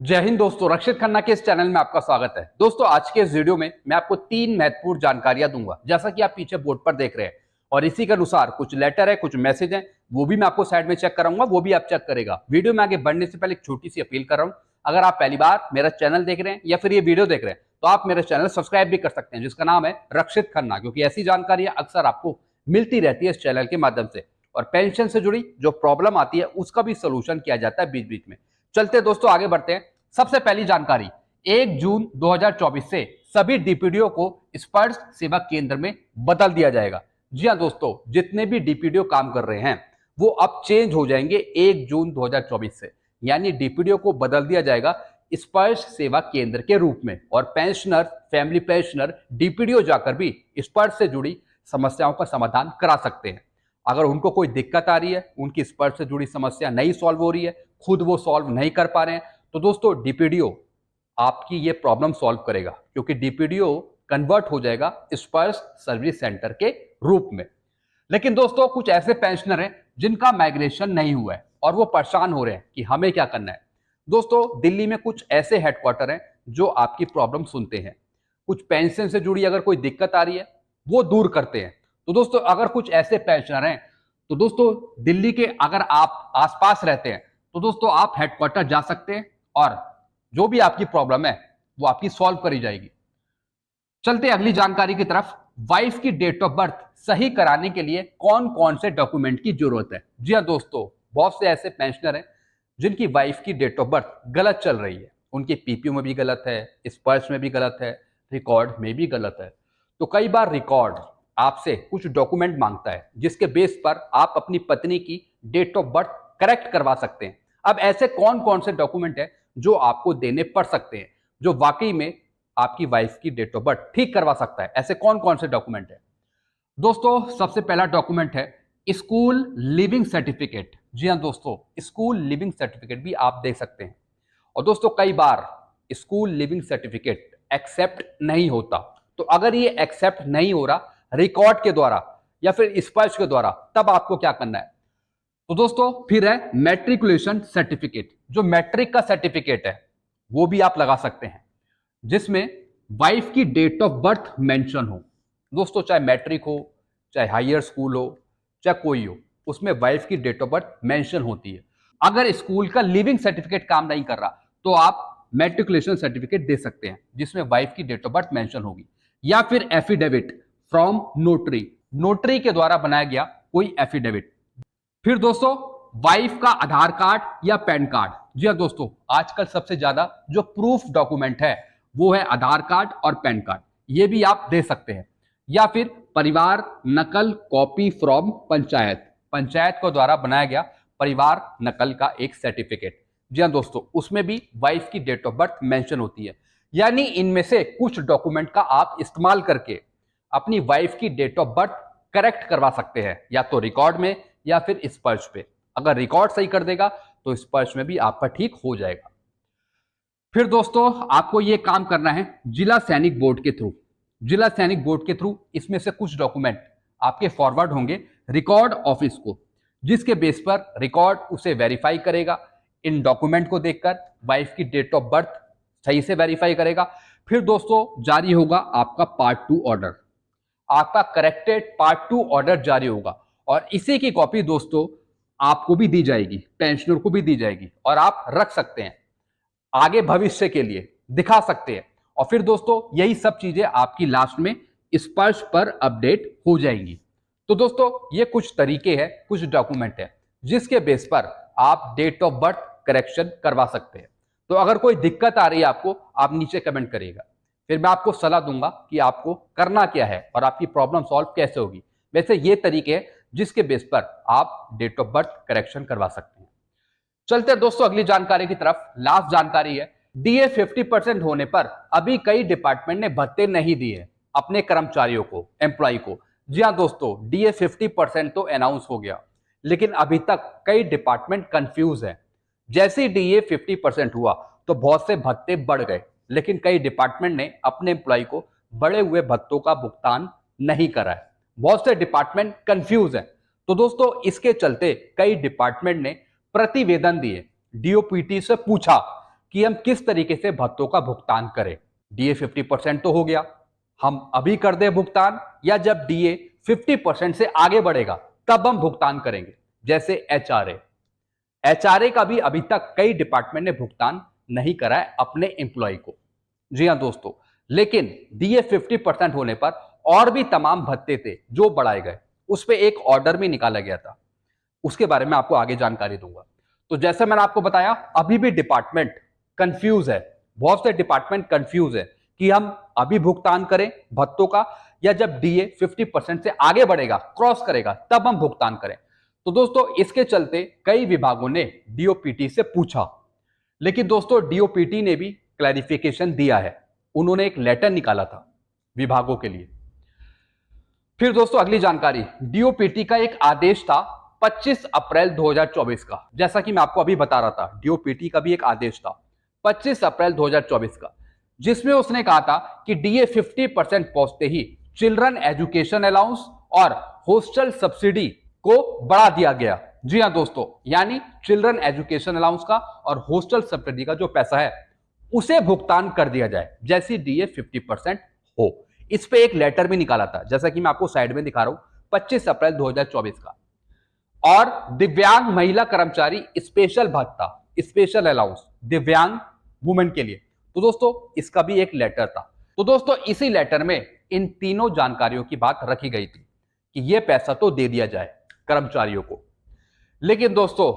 जय हिंद दोस्तों, रक्षित खन्ना के इस चैनल में आपका स्वागत है। दोस्तों, आज के इस वीडियो में मैं आपको 3 महत्वपूर्ण जानकारियां दूंगा, जैसा कि आप पीछे बोर्ड पर देख रहे हैं। और इसी के अनुसार कुछ लेटर है, कुछ मैसेज है, वो भी मैं आपको साइड में चेक कराऊंगा, वो भी आप चेक करेगा। वीडियो में आगे बढ़ने से पहले एक छोटी सी अपील कर रहा हूं, अगर आप पहली बार मेरा चैनल देख रहे हैं या फिर ये वीडियो देख रहे हैं तो आप मेरा चैनल सब्सक्राइब भी कर सकते हैं, जिसका नाम है रक्षित खन्ना, क्योंकि ऐसी जानकारियां अक्सर आपको मिलती रहती है इस चैनल के माध्यम से। और पेंशन से जुड़ी जो प्रॉब्लम आती है उसका भी सोल्यूशन किया जाता है बीच बीच में। चलते दोस्तों आगे बढ़ते हैं। सबसे पहली जानकारी, 1 जून 2024 से सभी डीपीडीओ को स्पर्श सेवा केंद्र में बदल दिया जाएगा। जी हां दोस्तों, जितने भी डीपीडीओ काम कर रहे हैं वो अब चेंज हो जाएंगे 1 जून 2024 से, यानी डीपीडीओ को बदल दिया जाएगा स्पर्श सेवा केंद्र के रूप में। और पेंशनर, फैमिली पेंशनर डीपीडीओ जाकर भी स्पर्श से जुड़ी समस्याओं का समाधान करा सकते हैं। अगर उनको कोई दिक्कत आ रही है, उनकी स्पर्श से जुड़ी समस्या नहीं सॉल्व हो रही है, खुद वो सॉल्व नहीं कर पा रहे हैं, तो दोस्तों डीपीडीओ आपकी ये प्रॉब्लम सॉल्व करेगा, क्योंकि डीपीडीओ कन्वर्ट हो जाएगा स्पर्श सर्विस सेंटर के रूप में। लेकिन दोस्तों, कुछ ऐसे पेंशनर हैं जिनका माइग्रेशन नहीं हुआ है और वो परेशान हो रहे हैं कि हमें क्या करना है। दोस्तों, दिल्ली में कुछ ऐसे हेडक्वार्टर हैं जो आपकी प्रॉब्लम सुनते हैं। कुछ पेंशन से जुड़ी अगर कोई दिक्कत आ रही है वो दूर करते हैं। तो दोस्तों, अगर कुछ ऐसे पेंशनर हैं तो दोस्तों दिल्ली के अगर आप आसपास रहते हैं तो दोस्तों आप हेडक्वार्टर जा सकते हैं और जो भी आपकी प्रॉब्लम है वो आपकी सॉल्व करी जाएगी। चलते अगली जानकारी की तरफ। वाइफ की डेट ऑफ बर्थ सही कराने के लिए कौन कौन से डॉक्यूमेंट की जरूरत है? जी हां दोस्तों, बहुत से ऐसे पेंशनर हैं जिनकी वाइफ की डेट ऑफ बर्थ गलत चल रही है। उनकी पीपीओ में भी गलत है, स्पर्श में भी गलत है, रिकॉर्ड में भी गलत है। तो कई बार रिकॉर्ड आपसे कुछ डॉक्यूमेंट मांगता है जिसके बेस पर आप अपनी पत्नी की डेट ऑफ बर्थ करेक्ट करवा सकते हैं। अब ऐसे कौन कौन से डॉक्यूमेंट है जो आपको देने पड़ सकते हैं, जो वाकई में आपकी वाइफ की डेट ऑफ बर्थ ठीक करवा सकता है? ऐसे कौन कौन से डॉक्यूमेंट है? दोस्तों, सबसे पहला डॉक्यूमेंट है स्कूल लिविंग सर्टिफिकेट। जी हां दोस्तों, स्कूल लिविंग सर्टिफिकेट भी आप दे सकते हैं। और दोस्तों, कई बार स्कूल लिविंग सर्टिफिकेट एक्सेप्ट नहीं होता, तो अगर ये एक्सेप्ट नहीं हो रहा रिकॉर्ड के द्वारा या फिर स्पर्श के द्वारा, तब आपको क्या करना है? तो दोस्तों फिर है मैट्रिकुलेशन सर्टिफिकेट। जो मैट्रिक का सर्टिफिकेट है वो भी आप लगा सकते हैं, जिसमें वाइफ की डेट ऑफ बर्थ मेंशन हो। दोस्तों, चाहे मैट्रिक हो, चाहे हायर स्कूल हो, चाहे कोई हो, उसमें वाइफ की डेट ऑफ बर्थ मेंशन होती है। अगर स्कूल का लिविंग सर्टिफिकेट काम नहीं कर रहा तो आप मैट्रिकुलेशन सर्टिफिकेट दे सकते हैं, जिसमें वाइफ की डेट ऑफ बर्थ मेंशन होगी। या फिर एफिडेविट फ्रॉम नोटरी, नोटरी के द्वारा बनाया गया कोई एफिडेविट। फिर दोस्तों, वाइफ का आधार कार्ड या पैन कार्ड। जी हाँ दोस्तों, आजकल सबसे ज्यादा जो प्रूफ डॉक्यूमेंट है वो है आधार कार्ड और पैन कार्ड, ये भी आप दे सकते हैं। या फिर परिवार नकल कॉपी फ्रॉम पंचायत, पंचायत को द्वारा बनाया गया परिवार नकल का एक सर्टिफिकेट। जी हाँ दोस्तों, उसमें भी वाइफ की डेट ऑफ बर्थ मेंशन होती है। यानी इनमें से कुछ डॉक्यूमेंट का आप इस्तेमाल करके अपनी वाइफ की डेट ऑफ बर्थ करेक्ट करवा सकते हैं, या तो रिकॉर्ड में या फिर स्पर्श पे। अगर रिकॉर्ड सही कर देगा तो स्पर्श में भी आपका ठीक हो जाएगा। फिर दोस्तों, आपको यह काम करना है जिला सैनिक बोर्ड के थ्रू। जिला सैनिक बोर्ड के थ्रू इसमें से कुछ डॉक्यूमेंट आपके फॉरवर्ड होंगे रिकॉर्ड ऑफिस को, जिसके बेस पर रिकॉर्ड उसे वेरीफाई करेगा। इन डॉक्यूमेंट को देखकर वाइफ की डेट ऑफ बर्थ सही से वेरीफाई करेगा। फिर दोस्तों जारी होगा आपका पार्ट 2 ऑर्डर, आपका करेक्टेड पार्ट 2 ऑर्डर जारी होगा। और इसी की कॉपी दोस्तों आपको भी दी जाएगी, पेंशनर को भी दी जाएगी, और आप रख सकते हैं आगे भविष्य के लिए, दिखा सकते हैं। और फिर दोस्तों यही सब चीजें आपकी लास्ट में स्पर्श पर अपडेट हो जाएंगी। तो दोस्तों ये कुछ तरीके हैं, कुछ डॉक्यूमेंट है जिसके बेस पर आप डेट ऑफ बर्थ करेक्शन करवा सकते हैं। तो अगर कोई दिक्कत आ रही है आपको, आप नीचे कमेंट करिएगा, फिर मैं आपको सलाह दूंगा कि आपको करना क्या है और आपकी प्रॉब्लम सॉल्व कैसे होगी। वैसे ये तरीके हैं जिसके बेस पर आप डेट ऑफ बर्थ करेक्शन करवा सकते हैं। चलते हैं दोस्तों अगली जानकारी की तरफ। लास्ट जानकारी है, डीए 50% होने पर अभी कई डिपार्टमेंट ने भत्ते नहीं दिए अपने कर्मचारियों को, एम्प्लॉय को। जी हाँ दोस्तों, डीए 50% तो अनाउंस हो गया, लेकिन अभी तक कई डिपार्टमेंट कंफ्यूज है। जैसे ही डीए 50% हुआ तो बहुत से भत्ते बढ़ गए, लेकिन कई डिपार्टमेंट ने अपने एम्प्लॉय को बढ़े हुए भत्तों का भुगतान नहीं करा है। बहुत से डिपार्टमेंट कंफ्यूज है। तो दोस्तों इसके चलते कई डिपार्टमेंट ने प्रतिवेदन दिए, डीओपीटी से पूछा कि हम किस तरीके से भत्तों का भुगतान करें। डीए 50% तो हो गया, हम अभी कर दें भुगतान या जब डीए 50% से आगे बढ़ेगा तब हम भुगतान करेंगे। जैसे एचआरए का भी अभी तक कई डिपार्टमेंट ने भुगतान नहीं करा है अपने एम्प्लॉय को। जी हां दोस्तों, लेकिन डीए 50% होने पर और भी तमाम भत्ते थे जो बढ़ाए गए, उस पर एक ऑर्डर भी निकाला गया था, उसके बारे में आपको आगे जानकारी दूंगा। तो जैसे मैंने आपको बताया, अभी भी डिपार्टमेंट कंफ्यूज है, बहुत से डिपार्टमेंट कंफ्यूज है कि हम अभी भुगतान करें भत्तों का या जब डीए 50% से आगे बढ़ेगा, क्रॉस करेगा, तब हम भुगतान करें। तो दोस्तों इसके चलते कई विभागों ने डीओपीटी से पूछा, लेकिन दोस्तों डीओपीटी ने भी क्लैरिफिकेशन दिया है। उन्होंने एक लेटर निकाला था विभागों के लिए। फिर दोस्तों अगली जानकारी, डीओपीटी का एक आदेश था 25 अप्रैल 2024 का। जैसा कि मैं आपको अभी बता रहा था, डीओपीटी का भी एक आदेश था 25 अप्रैल 2024 का, जिसमें उसने कहा था कि डीए 50% पहुंचते ही चिल्ड्रन एजुकेशन अलाउंस और हॉस्टल सब्सिडी को बढ़ा दिया गया। जी हां दोस्तों, यानी चिल्ड्रन एजुकेशन अलाउंस का और हॉस्टल सब्सिडी का जो पैसा है उसे भुगतान कर दिया जाए जैसी डीए 50% हो। इस पे एक लेटर भी निकाला था, जैसा कि मैं आपको साइड में दिखा रहा हूं, 25 अप्रैल 2024 का। और दिव्यांग महिला कर्मचारी स्पेशल भत्ता, स्पेशल अलाउंस दिव्यांग वुमेन के लिए, तो दोस्तों इसका भी एक लेटर था। तो दोस्तों इसी लेटर में इन तीनों जानकारियों की बात रखी गई थी कि यह पैसा तो दे दिया जाए कर्मचारियों को। लेकिन दोस्तों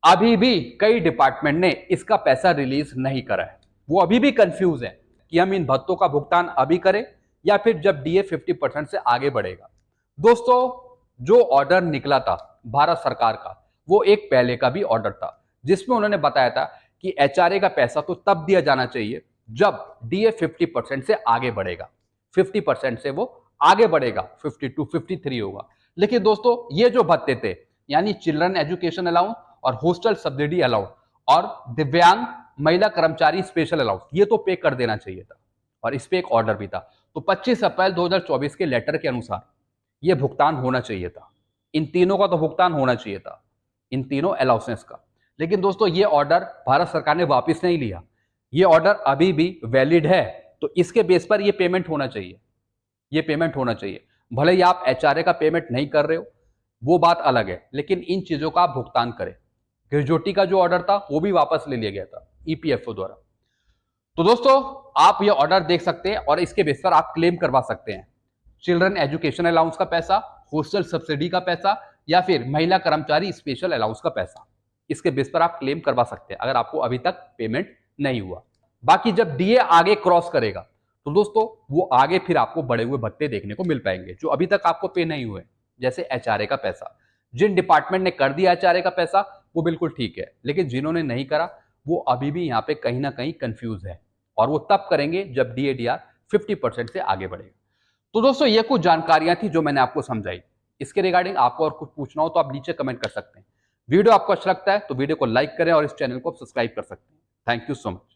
अभी भी कई डिपार्टमेंट ने इसका पैसा रिलीज नहीं करा है, वो अभी भी कंफ्यूज है कि हम इन भत्तों का भुगतान अभी करें या फिर जब डीए 50% से आगे बढ़ेगा। दोस्तों जो ऑर्डर निकला था भारत सरकार का, वो एक पहले का भी ऑर्डर था, जिसमें उन्होंने बताया था कि एचआरए का पैसा तो तब दिया जाना चाहिए जब डीए 50% से आगे बढ़ेगा, 50% से वो आगे बढ़ेगा, 52, 53 होगा। लेकिन दोस्तों ये जो भत्ते थे, यानी चिल्ड्रन एजुकेशन अलाउंस और हॉस्टल सब्सिडी अलाउंस और दिव्यांग महिला कर्मचारी स्पेशल अलाउंस, ये तो पे कर देना चाहिए था और इस पे एक ऑर्डर भी था। तो 25 अप्रैल 2024 के लेटर के अनुसार यह भुगतान होना चाहिए था, इन तीनों का तो भुगतान होना चाहिए था, इन तीनों अलाउंसेस का। लेकिन दोस्तों ये ऑर्डर भारत सरकार ने वापस नहीं लिया, ये ऑर्डर अभी भी वैलिड है, तो इसके बेस पर ये पेमेंट होना चाहिए, ये पेमेंट होना चाहिए। भले ही आप एचआरए का पेमेंट नहीं कर रहे हो, वो बात अलग है, लेकिन इन चीजों का आप भुगतान करें। ग्रेजुएटी का जो ऑर्डर था वो भी वापस ले लिया गया था ईपीएफओ द्वारा। तो दोस्तों आप ये ऑर्डर देख सकते हैं और इसके बेस पर आप क्लेम करवा सकते हैं चिल्ड्रन एजुकेशन अलाउंस का पैसा, हॉस्टल सब्सिडी का पैसा या फिर महिला कर्मचारी स्पेशल अलाउंस का पैसा। इसके बेस पर आप क्लेम करवा सकते हैं अगर आपको अभी तक पेमेंट नहीं हुआ। बाकी जब डीए आगे क्रॉस करेगा तो दोस्तों वो आगे फिर आपको बढ़े हुए भत्ते देखने को मिल पाएंगे जो अभी तक आपको पे नहीं हुए, जैसे एचआरए का पैसा। जिन डिपार्टमेंट ने कर दिया एचआरए का पैसा वो बिल्कुल ठीक है, लेकिन जिन्होंने नहीं करा वो अभी भी यहाँ पे कहीं ना कहीं कंफ्यूज है, और वो तब करेंगे जब डीएडीआर 50% से आगे बढ़ेगा। तो दोस्तों ये कुछ जानकारियां थी जो मैंने आपको समझाई। इसके रिगार्डिंग आपको और कुछ पूछना हो तो आप नीचे कमेंट कर सकते हैं। वीडियो आपको अच्छा लगता है तो वीडियो को लाइक करें और इस चैनल को सब्सक्राइब कर सकते हैं। Thank you so much.